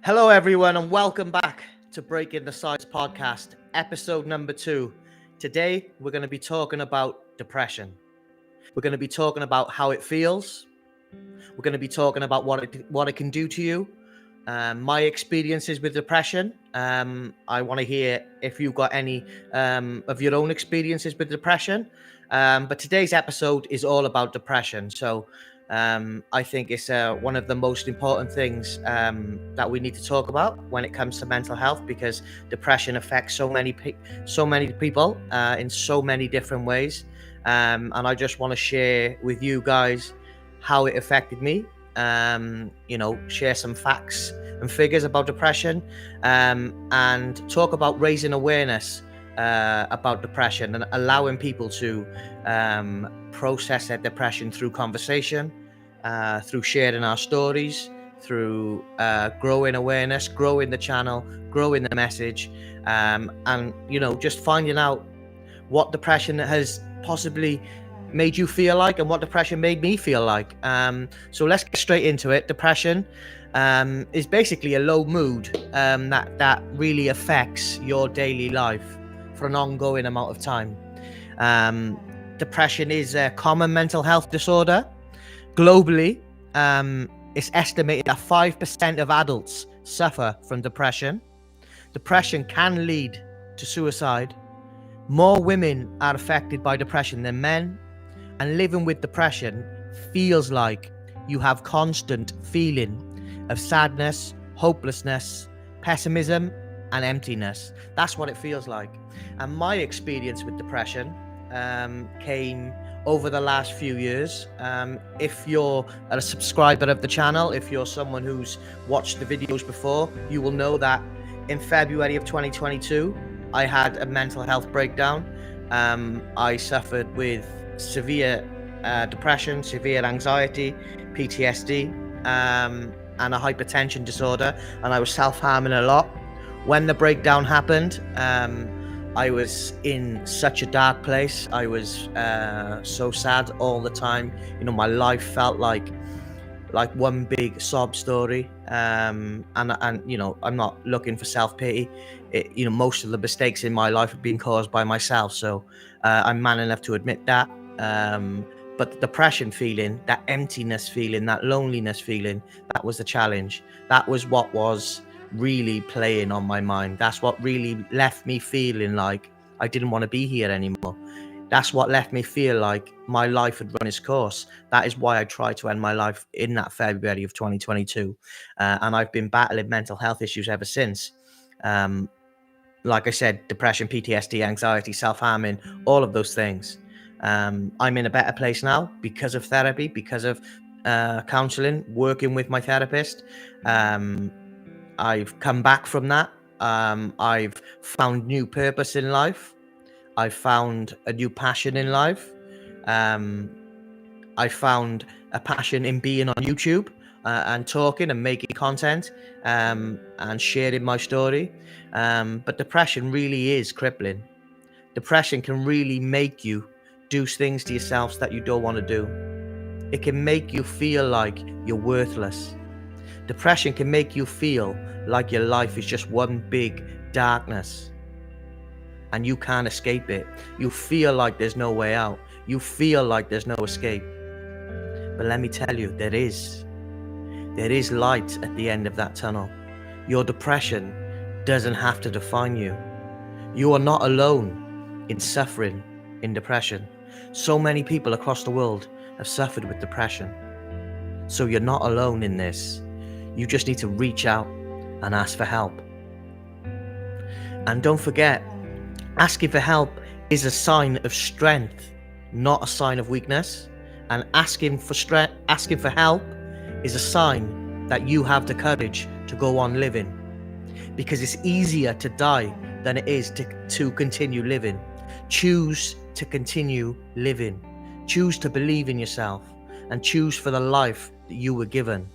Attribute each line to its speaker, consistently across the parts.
Speaker 1: Hello, everyone, and welcome back to Breaking the Size podcast, episode number 2. Today, we're going to be talking about depression. We're going to be talking about how it feels. We're going to be talking about what it can do to you. My experiences with depression. I want to hear if you've got any of your own experiences with depression. But today's episode is all about depression. So I think it's one of the most important things that we need to talk about when it comes to mental health, because depression affects so many people in so many different ways. And I just want to share with you guys how it affected me. Share some facts and figures about depression, and talk about raising awareness about depression and allowing people to process their depression through conversation, through sharing our stories, through growing awareness, growing the channel, growing the message, and just finding out what depression has possibly made you feel like and what depression made me feel like. So let's get straight into it. Depression is basically a low mood that really affects your daily life for an ongoing amount of time. Depression is a common mental health disorder. Globally, it's estimated that 5% of adults suffer from depression. Depression can lead to suicide. More women are affected by depression than men, and living with depression feels like you have constant feeling of sadness, hopelessness, pessimism, and emptiness. That's what it feels like. And my experience with depression came over the last few years. If you're a subscriber of the channel, if you're someone who's watched the videos before, you will know that in February of 2022, I had a mental health breakdown. I suffered with severe depression, severe anxiety, PTSD, and a hypertension disorder, and I was self-harming a lot. When the breakdown happened, I was in such a dark place. I was so sad all the time. My life felt like one big sob story. And I'm not looking for self-pity. Most of the mistakes in my life have been caused by myself. So I'm man enough to admit that. But the depression feeling, that emptiness feeling, that loneliness feeling, that was the challenge. That was what was really playing on my mind. That's what really left me feeling like I didn't want to be here anymore. That's what left me feel like my life had run its course. That is why I tried to end my life in that February of 2022. And I've been battling mental health issues ever since. Like I said, depression, PTSD, anxiety, self-harming, all of those things. I'm in a better place now because of therapy, because of counseling, working with my therapist. I've come back from that. I've found new purpose in life. I've found a new passion in life. I found a passion in being on YouTube and talking and making content and sharing my story. But depression really is crippling. Depression can really make you do things to yourselves that you don't want to do. It can make you feel like you're worthless. Depression can make you feel like your life is just one big darkness and you can't escape it. You feel like there's no way out. You feel like there's no escape. But let me tell you, there is. There is light at the end of that tunnel. Your depression doesn't have to define you. You are not alone in suffering in depression. So many people across the world have suffered with depression. So you're not alone in this. You just need to reach out and ask for help. And don't forget, asking for help is a sign of strength, not a sign of weakness. And asking for help is a sign that you have the courage to go on living. Because it's easier to die than it is to continue living. Choose to continue living. Choose to believe in yourself and choose for the life that you were given.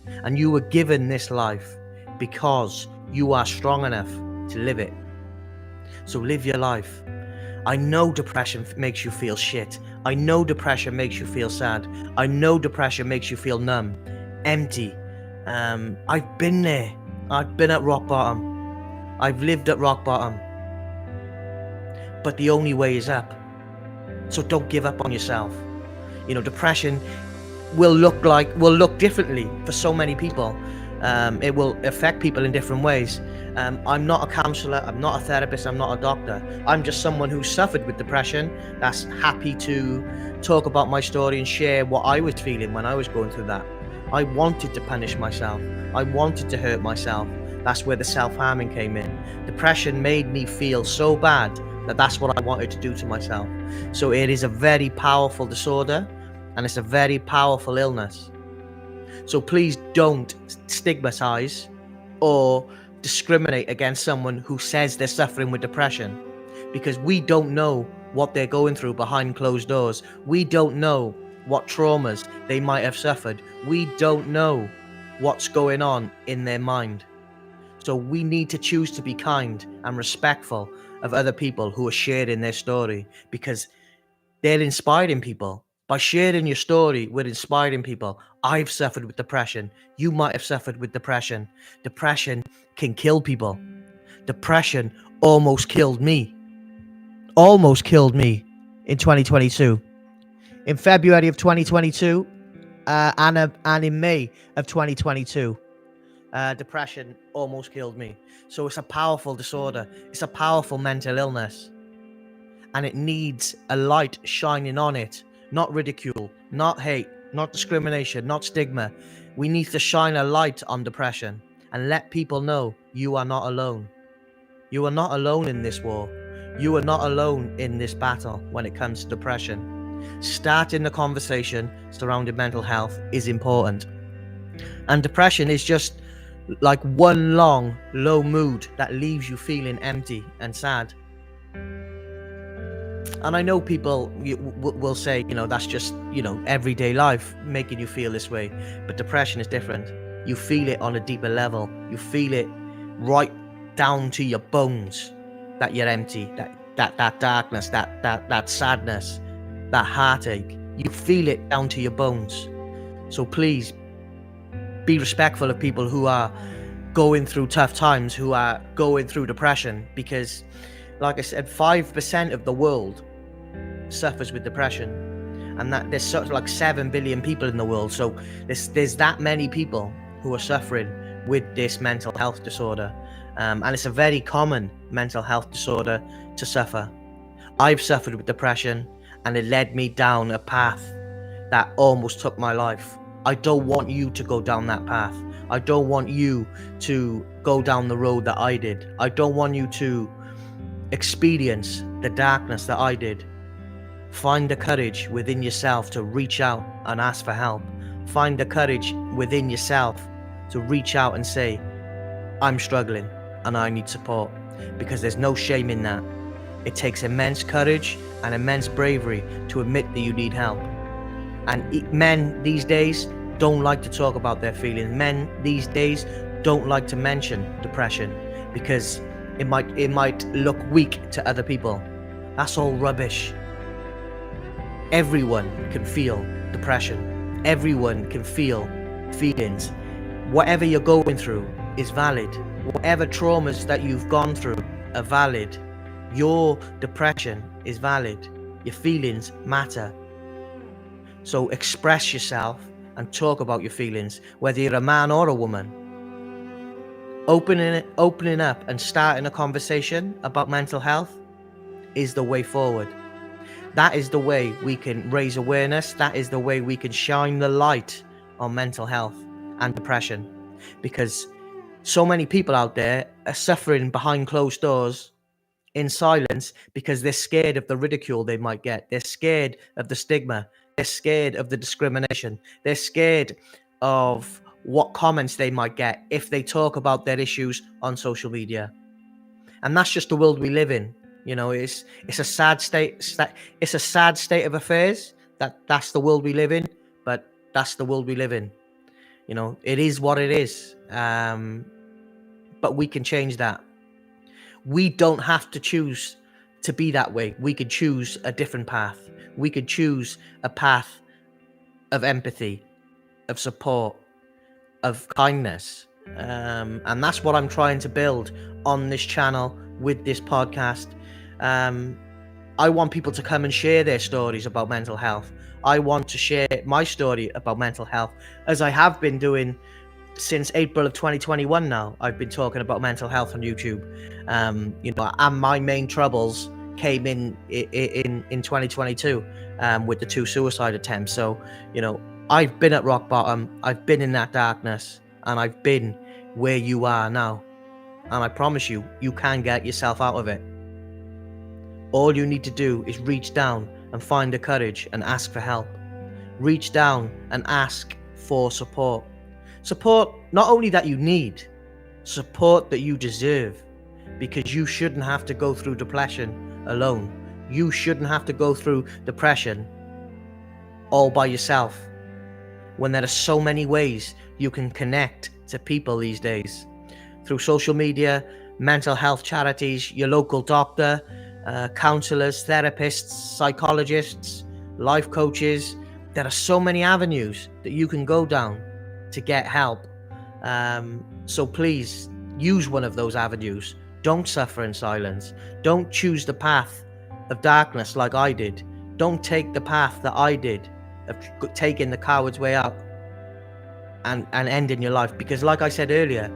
Speaker 1: And you were given this life because you are strong enough to live it. So live your life. I know depression makes you feel shit. I know depression makes you feel sad. I know depression makes you feel numb, empty. I've been there. I've been at rock bottom. I've lived at rock bottom. But the only way is up. So don't give up on yourself. You know, depression will look differently for so many people. It will affect people in different ways. I'm not a counselor, I'm not a therapist, I'm not a doctor. I'm just someone who suffered with depression, that's happy to talk about my story and share what I was feeling when I was going through that. I wanted to punish myself, I wanted to hurt myself. That's where the self-harming came in. Depression made me feel so bad that that's what I wanted to do to myself. So it is a very powerful disorder, and it's a very powerful illness. So please don't stigmatize or discriminate against someone who says they're suffering with depression, because we don't know what they're going through behind closed doors. We don't know what traumas they might have suffered. We don't know what's going on in their mind. So we need to choose to be kind and respectful of other people who are sharing their story, because they're inspiring people. By sharing your story, we're inspiring people. I've suffered with depression. You might have suffered with depression. Depression can kill people. Depression almost killed me. Almost killed me in 2022. In February of 2022, and in May of 2022, depression almost killed me. So it's a powerful disorder. It's a powerful mental illness. And it needs a light shining on it, not ridicule, not hate, not discrimination, not stigma. We need to shine a light on depression and let people know you are not alone. You are not alone in this war. You are not alone in this battle when it comes to depression. Starting the conversation surrounding mental health is important. And depression is just like one long, low mood that leaves you feeling empty and sad. And I know people will say, you know, that's just, you know, everyday life making you feel this way. But depression is different. You feel it on a deeper level. You feel it right down to your bones that you're empty, that darkness, that sadness, that heartache. You feel it down to your bones. So please be respectful of people who are going through tough times, who are going through depression, because like I said, 5% of the world suffers with depression, and that there's sort of like 7 billion people in the world. So there's that many people who are suffering with this mental health disorder, and it's a very common mental health disorder to suffer. I've suffered with depression, and it led me down a path that almost took my life. I don't want you to go down that path. I don't want you to go down the road that I did. I don't want you to experience the darkness that I did. Find the courage within yourself to reach out and ask for help. Find the courage within yourself to reach out and say, I'm struggling and I need support, because there's no shame in that. It takes immense courage and immense bravery to admit that you need help. And men these days don't like to talk about their feelings. Men these days don't like to mention depression because it might look weak to other people. That's all rubbish. Everyone can feel depression. Everyone can feel feelings. Whatever you're going through is valid. Whatever traumas that you've gone through are valid. Your depression is valid. Your feelings matter. So express yourself and talk about your feelings, whether you're a man or a woman. Opening up and starting a conversation about mental health is the way forward. That is the way we can raise awareness. That is the way we can shine the light on mental health and depression, because so many people out there are suffering behind closed doors in silence because they're scared of the ridicule they might get. They're scared of the stigma. They're scared of the discrimination. They're scared of what comments they might get if they talk about their issues on social media. And that's just the world we live in. You know, it's a sad state. It's a sad state of affairs. That's the world we live in. But that's the world we live in. You know, it is what it is. But we can change that. We don't have to choose to be that way. We could choose a different path. We could choose a path of empathy, of support, of kindness, And that's what I'm trying to build on this channel with this podcast. I want people to come and share their stories about mental health. I want to share my story about mental health, as I have been doing since April of 2021 now. I've been talking about mental health on YouTube. And my main troubles came in 2022 with the 2 suicide attempts. So, I've been at rock bottom. I've been in that darkness, and I've been where you are now. And I promise you, you can get yourself out of it. All you need to do is reach down and find the courage and ask for help. Reach down and ask for support. Support not only that you need, support that you deserve. Because you shouldn't have to go through depression alone. You shouldn't have to go through depression all by yourself, when there are so many ways you can connect to people these days. Through social media, mental health charities, your local doctor, counselors, therapists, psychologists, life coaches. There are so many avenues that you can go down to get help. So please use one of those avenues. Don't suffer in silence. Don't choose the path of darkness like I did. Don't take the path that I did of taking the coward's way out and ending your life. Because like I said earlier,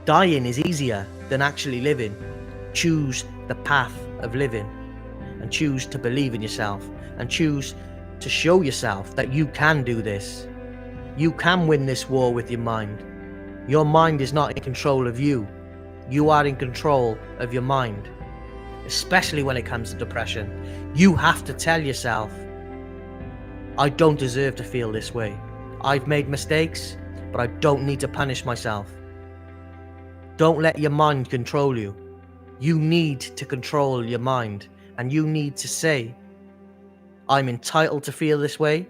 Speaker 1: dying is easier than actually living. Choose the path of living, and choose to believe in yourself, and choose to show yourself that you can do this. You can win this war with your mind. Your mind is not in control of you. You are in control of your mind, especially when it comes to depression. You have to tell yourself, I don't deserve to feel this way. I've made mistakes, but I don't need to punish myself. Don't let your mind control you. You need to control your mind, and you need to say, I'm entitled to feel this way,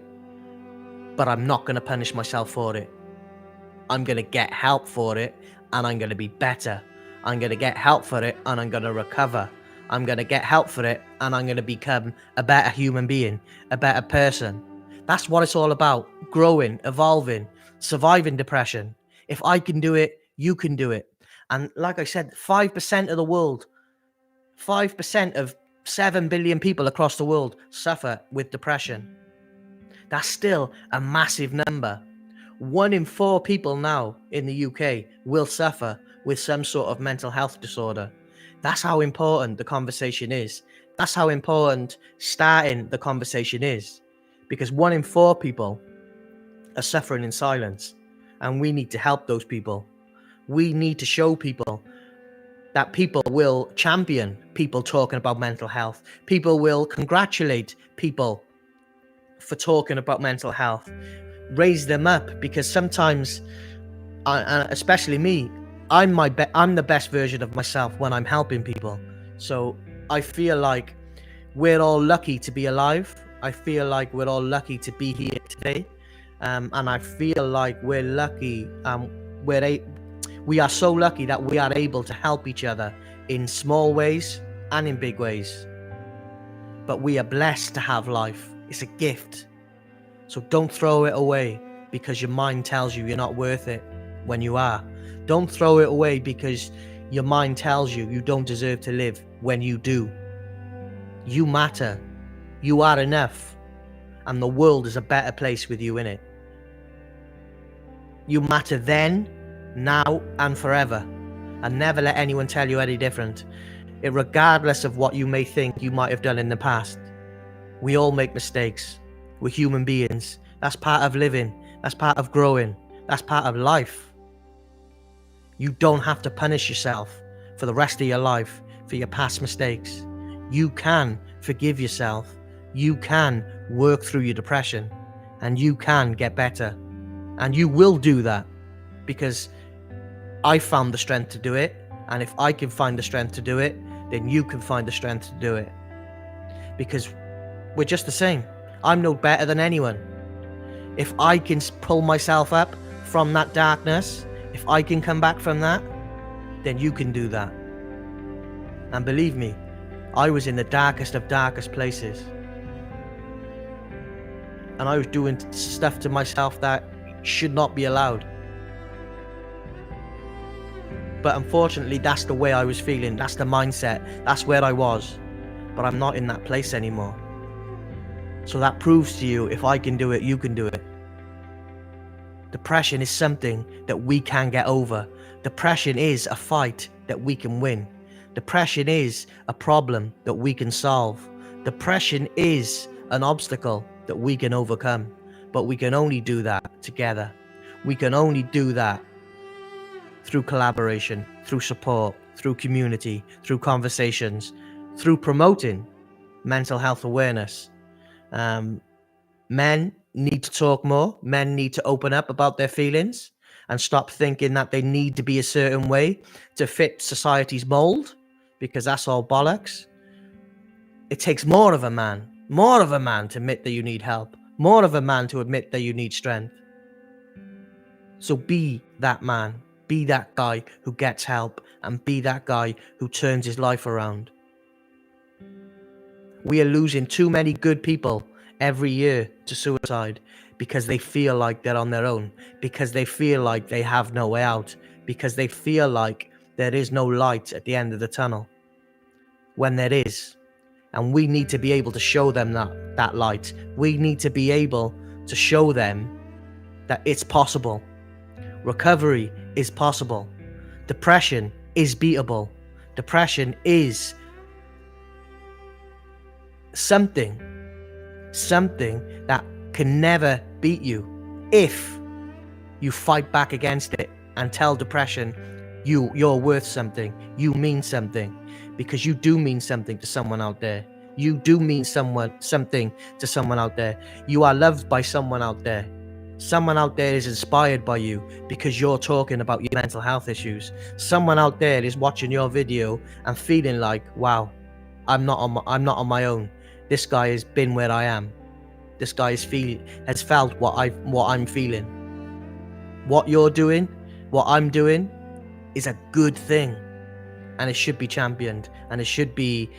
Speaker 1: but I'm not going to punish myself for it. I'm going to get help for it, and I'm going to be better. I'm going to get help for it, and I'm going to recover. I'm going to get help for it, and I'm going to become a better human being, a better person. That's what it's all about. Growing, evolving, surviving depression. If I can do it, you can do it. And like I said, 5% of the world, 5% of 7 billion people across the world suffer with depression. That's still a massive number. 1 in 4 people now in the UK will suffer with some sort of mental health disorder. That's how important the conversation is. That's how important starting the conversation is. Because 1 in 4 people are suffering in silence. And we need to help those people. We need to show people that people will champion people talking about mental health. People will congratulate people for talking about mental health. Raise them up, because sometimes, especially me, I'm the best version of myself when I'm helping people. So I feel like we're all lucky to be alive. I feel like we're all lucky to be here today. And I feel like we're lucky. We are so lucky that we are able to help each other in small ways and in big ways. But we are blessed to have life. It's a gift. So don't throw it away because your mind tells you you're not worth it when you are. Don't throw it away because your mind tells you you don't deserve to live when you do. You matter. You are enough. And the world is a better place with you in it. You matter then, now, and forever. And never let anyone tell you any different. Regardless of what you may think you might have done in the past. We all make mistakes. We're human beings. That's part of living. That's part of growing. That's part of life. You don't have to punish yourself for the rest of your life for your past mistakes. You can forgive yourself. You can work through your depression. And you can get better. And you will do that. Because I found the strength to do it. And if I can find the strength to do it, then you can find the strength to do it. Because we're just the same. I'm no better than anyone. If I can pull myself up from that darkness, if I can come back from that, then you can do that. And believe me, I was in the darkest of darkest places. And I was doing stuff to myself that should not be allowed. But unfortunately, that's the way I was feeling. That's the mindset. That's where I was. But I'm not in that place anymore. So that proves to you, if I can do it, you can do it. Depression is something that we can get over. Depression is a fight that we can win. Depression is a problem that we can solve. Depression is an obstacle that we can overcome. But we can only do that together. We can only do that through collaboration, through support, through community, through conversations, through promoting mental health awareness. Men need to talk more. Men need to open up about their feelings and stop thinking that they need to be a certain way to fit society's mold, because that's all bollocks. It takes more of a man to admit that you need help, more of a man to admit that you need strength. So be that man, be that guy who gets help, and be that guy who turns his life around. We are losing too many good people every year to suicide because they feel like they're on their own, because they feel like they have no way out, because they feel like there is no light at the end of the tunnel, when there is. And we need to be able to show them that light. We need to be able to show them that it's possible. Recovery is possible. Depression is beatable. Depression is something that can never beat you if you fight back against it and tell depression you're worth something, you mean something, because you do mean something to someone out there. You do mean something to someone out there. You are loved by someone out there. Someone out there is inspired by you because you're talking about your mental health issues. Someone out there is watching your video and feeling like, wow, I'm not on my own. This guy has been where I am. This guy has felt what I'm feeling. What you're doing, what I'm doing, is a good thing, and it should be championed, and it should be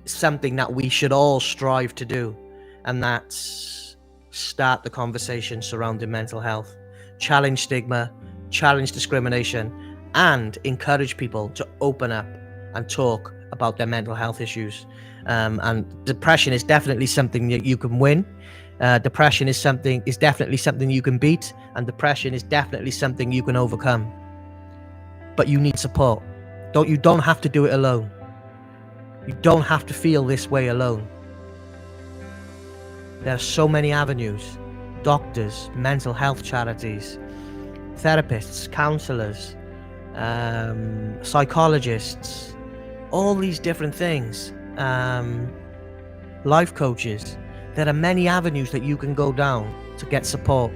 Speaker 1: something that we should all strive to do, and that's start the conversation surrounding mental health, challenge stigma, challenge discrimination, and encourage people to open up and talk about their mental health issues. And depression is definitely something that you can win. Depression is definitely something you can beat, and depression is definitely something you can overcome. But you need support. You don't have to do it alone. You don't have to feel this way alone. There are so many avenues: doctors, mental health charities, therapists, counselors, psychologists, all these different things, life coaches. There are many avenues that you can go down to get support.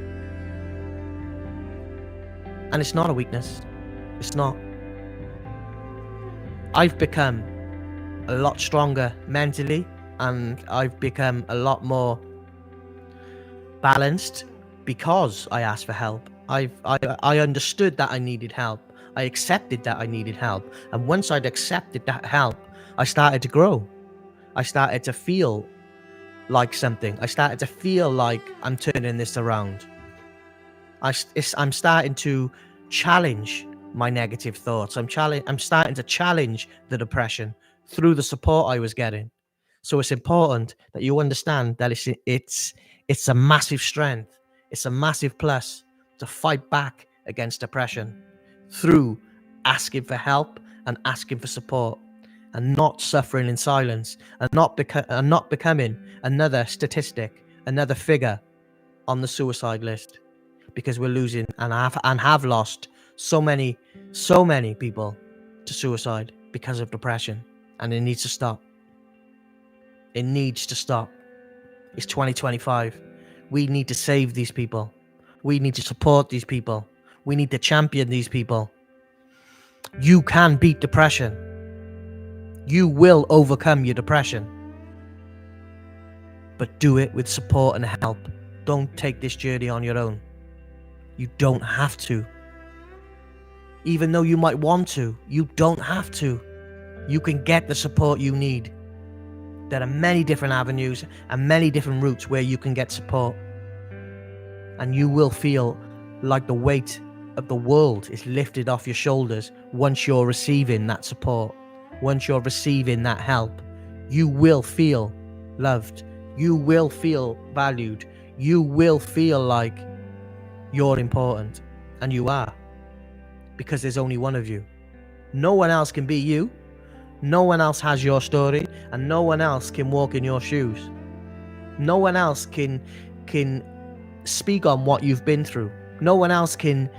Speaker 1: And it's not a weakness. It's not. I've become a lot stronger mentally, and I've become a lot more balanced because I asked for help. I understood that I needed help. I accepted that I needed help. And once I'd accepted that help, I started to grow. I started to feel like something. I started to feel like I'm turning this around. I'm starting to challenge my negative thoughts. I'm starting to challenge the depression through the support I was getting. So it's important that you understand that it's a massive strength. It's a massive plus to fight back against depression through asking for help and asking for support, and not suffering in silence, and not becoming another statistic, another figure on the suicide list, because we're losing and have lost so many people to suicide because of depression, and it needs to stop. It needs to stop. It's 2025. We need to save these people. We need to support these people. We need to champion these people. You can beat depression. You will overcome your depression. But do it with support and help. Don't take this journey on your own. You don't have to. Even though you might want to, you don't have to. You can get the support you need. There are many different avenues and many different routes where you can get support. And you will feel like the weight of the world is lifted off your shoulders once you're receiving that support, once you're receiving that help. You will feel loved. You will feel valued. You will feel like you're important, and you are, because there's only one of you. No one else can be you. No one else has your story, and no one else can walk in your shoes. No one else can speak on what you've been through. No one else can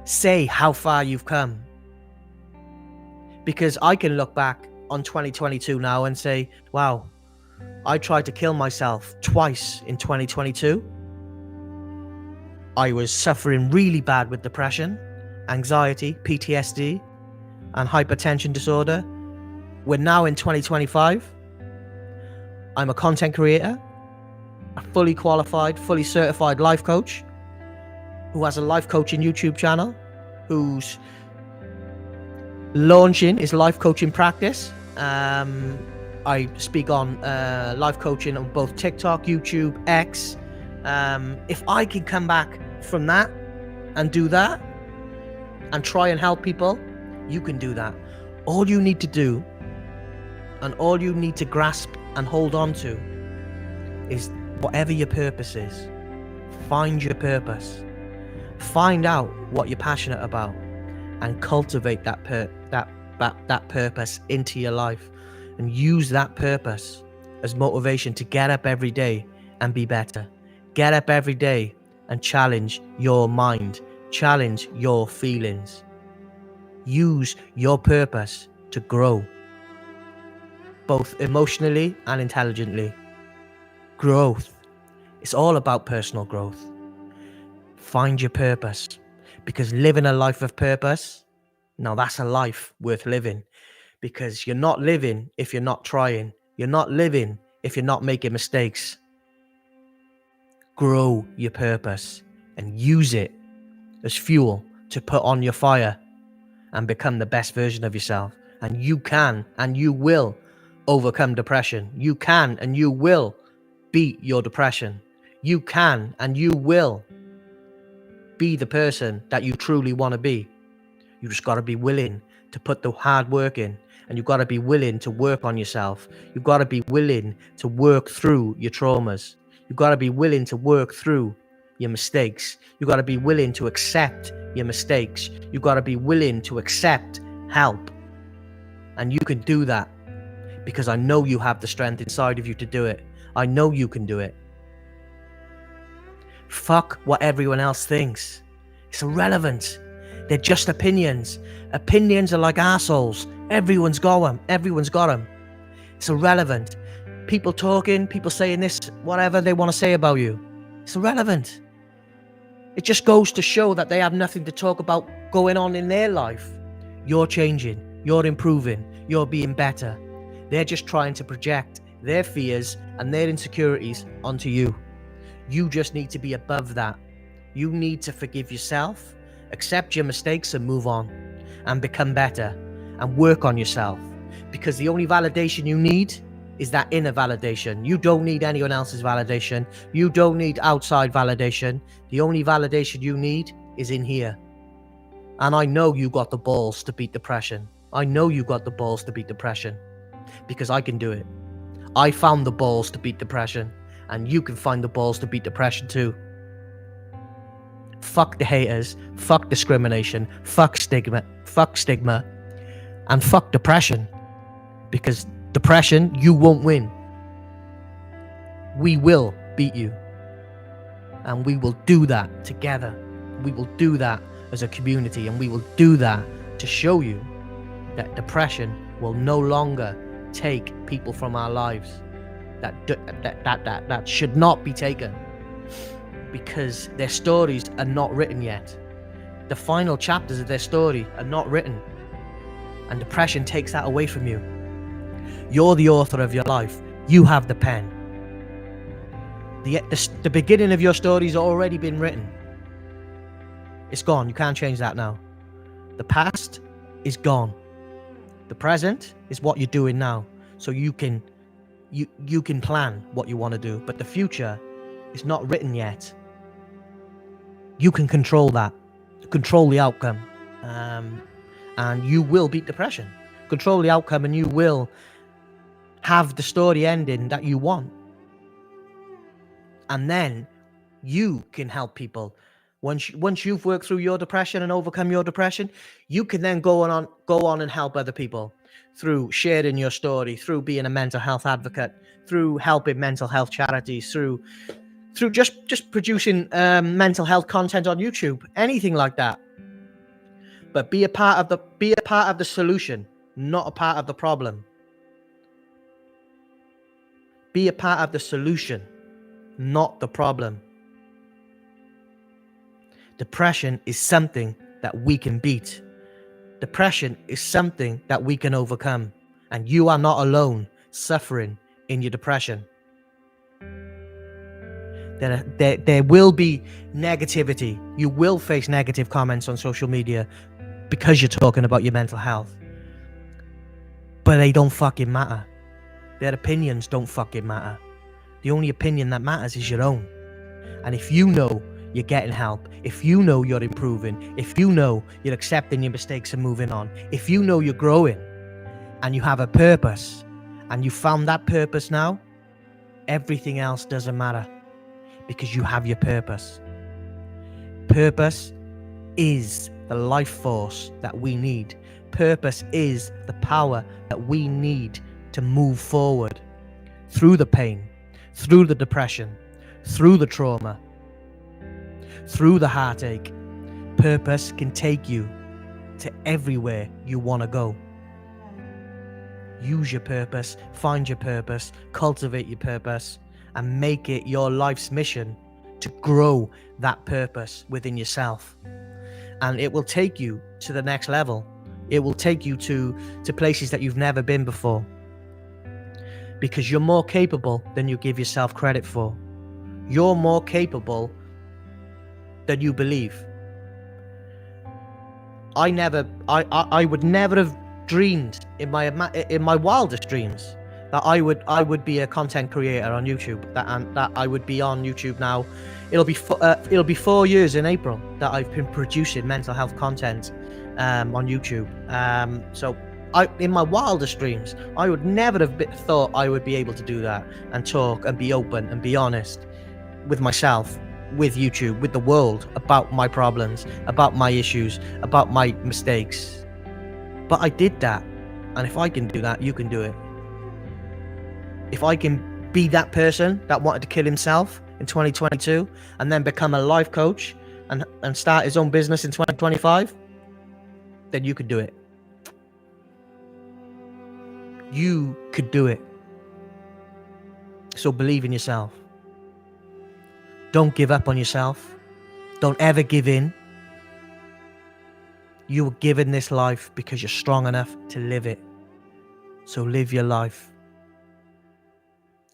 Speaker 1: say how far you've come. Because I can look back on 2022 now and say, wow, I tried to kill myself twice in 2022. I was suffering really bad with depression, anxiety, PTSD, and hypertension disorder. We're now in 2025. I'm a content creator, a fully qualified, fully certified life coach who has a life coaching YouTube channel, who's launching his life coaching practice. I speak on life coaching on both TikTok, YouTube, X. If I can come back from that and do that and try and help people, you can do that. All you need to do and all you need to grasp and hold on to is whatever your purpose is. Find your purpose. Find out what you're passionate about and cultivate that purpose into your life, and use that purpose as motivation to get up every day and be better. Get up every day and challenge your mind, challenge your feelings. Use your purpose to grow, both emotionally and intelligently. Growth. It's all about personal growth. Find your purpose, because living a life of purpose, now that's a life worth living, because you're not living if you're not trying. You're not living if you're not making mistakes. Grow your purpose and use it as fuel to put on your fire and become the best version of yourself. And you can and you will overcome depression. You can and you will beat your depression. You can and you will be the person that you truly want to be. You just got to be willing to put the hard work in, and you've got to be willing to work on yourself. You've got to be willing to work through your traumas. You've got to be willing to work through your mistakes. You've got to be willing to accept your mistakes. You've got to be willing to accept help. And you can do that because I know you have the strength inside of you to do it. I know you can do it. Fuck what everyone else thinks. It's irrelevant. They're just opinions. Opinions are like assholes. Everyone's got them. Everyone's got them. It's irrelevant. People talking, people saying this, whatever they want to say about you. It's irrelevant. It just goes to show that they have nothing to talk about going on in their life. You're changing. You're improving. You're being better. They're just trying to project their fears and their insecurities onto you. You just need to be above that. You need to forgive yourself, accept your mistakes and move on and become better and work on yourself, because the only validation you need is that inner validation. You don't need anyone else's validation. You don't need outside validation. The only validation you need is in here. And I know you got the balls to beat depression. I know you got the balls to beat depression because I can do it. I found the balls to beat depression, and you can find the balls to beat depression too. Fuck the haters, fuck discrimination, fuck stigma, and fuck depression. Because depression, you won't win. We will beat you. And we will do that together. We will do that as a community, and we will do that to show you that depression will no longer take people from our lives. That should not be taken, because their stories are not written yet. The final chapters of their story are not written, and depression takes that away from you. You're the author of your life. You have the pen. The beginning of your story's already been written. It's gone. You can't change that now. The past is gone. The present is what you're doing now. So you can plan what you want to do, but the future is not written yet. You can control that. Control the outcome, and you will beat depression. Control the outcome and you will have the story ending that you want. And then you can help people. Once you've worked through your depression and overcome your depression, you can then go on and help other people through sharing your story, through being a mental health advocate, through helping mental health charities, through just producing mental health content on YouTube, anything like that. But be a part of the solution, not a part of the problem. Be a part of the solution, not the problem. Depression is something that we can beat. Depression is something that we can overcome. And you are not alone suffering in your depression. There will be negativity. You will face negative comments on social media because you're talking about your mental health. But they don't fucking matter. Their opinions don't fucking matter. The only opinion that matters is your own. And if you know you're getting help, if you know you're improving, if you know you're accepting your mistakes and moving on, if you know you're growing and you have a purpose and you found that purpose now, everything else doesn't matter because you have your purpose. Purpose is the life force that we need. Purpose is the power that we need to move forward through the pain, through the depression, through the trauma, through the heartache. Purpose can take you to everywhere you want to go. Use your purpose, find your purpose, cultivate your purpose, and make it your life's mission to grow that purpose within yourself. And it will take you to the next level. It will take you to places that you've never been before. Because you're more capable than you give yourself credit for. You're more capable than you believe. I would never have dreamed in my wildest dreams that I would be a content creator on YouTube, that I would be on YouTube now. It'll be 4 years in April that I've been producing mental health content on YouTube. So in my wildest dreams, I would never have thought I would be able to do that and talk and be open and be honest with myself, with YouTube, with the world, about my problems, about my issues, about my mistakes. But I did that, and if I can do that, you can do it. If I can be that person that wanted to kill himself in 2022 and then become a life coach and start his own business in 2025, then you could do it. You could do it. So believe in yourself. Don't give up on yourself. Don't ever give in. You were given this life because you're strong enough to live it. So live your life.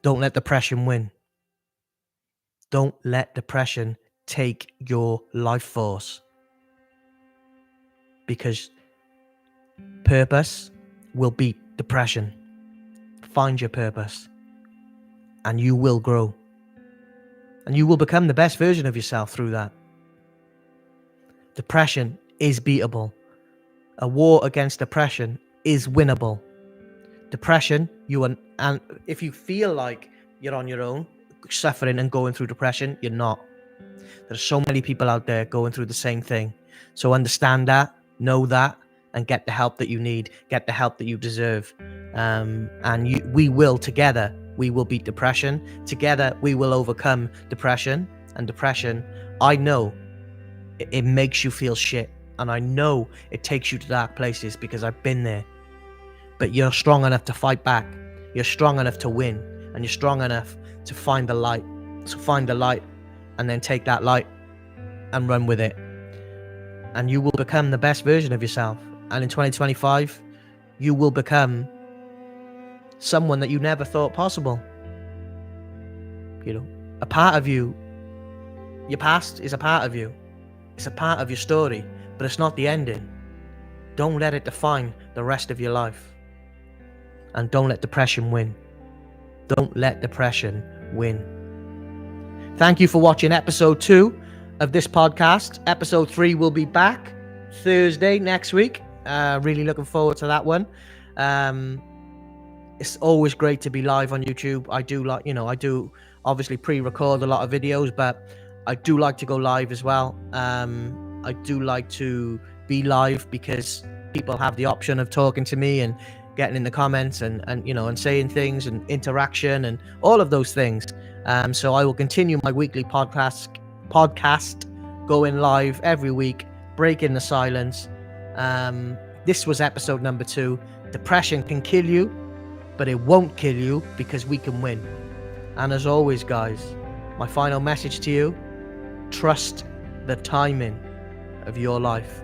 Speaker 1: Don't let depression win. Don't let depression take your life force. Because purpose will beat depression. Find your purpose and you will grow. And you will become the best version of yourself through that. Depression is beatable. A war against depression is winnable. Depression, and if you feel like you're on your own, suffering and going through depression, you're not. There's so many people out there going through the same thing. So understand that, know that, and get the help that you need, get the help that you deserve. We will together, we will beat depression. Together, we will overcome depression. And depression, I know it makes you feel shit. And I know it takes you to dark places because I've been there. But you're strong enough to fight back. You're strong enough to win. And you're strong enough to find the light. So find the light and then take that light and run with it. And you will become the best version of yourself. And in 2025, you will become someone that you never thought possible. You know, a part of you, your past is a part of you. It's a part of your story, but it's not the ending. Don't let it define the rest of your life. And don't let depression win. Don't let depression win. Thank you for watching episode 2 of this podcast. Episode 3 will be back Thursday next week. Really looking forward to that one. It's always great to be live on YouTube. I do obviously pre-record a lot of videos, but I do like to go live as well. I do like to be live because people have the option of talking to me and getting in the comments and saying things and interaction and all of those things. So I will continue my weekly podcast going live every week, breaking the silence. This was episode number 2. Depression can kill you, but it won't kill you because we can win. And as always, guys, my final message to you: trust the timing of your life.